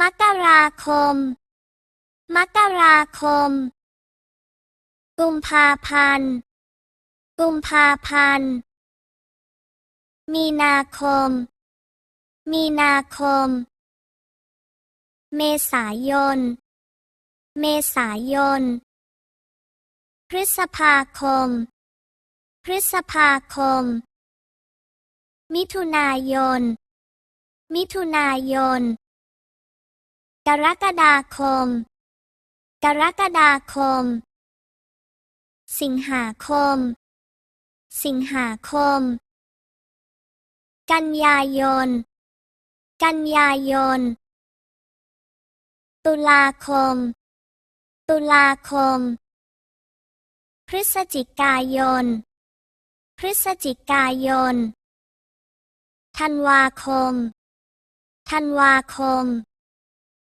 มกราคมมกราคมกุมภาพันธ์กุมภาพันธ์มีนาคมมีนาคมเมษายนเมษายนพฤษภาคมพฤษภาคมมิถุนายนมิถุนายนกรกฎาคมกรกฎาคมสิงหาคมสิงหาคมกันยายนกันยายนตุลาคมตุลาคมพฤศจิกายนพฤศจิกายนธันวาคมธันวาคม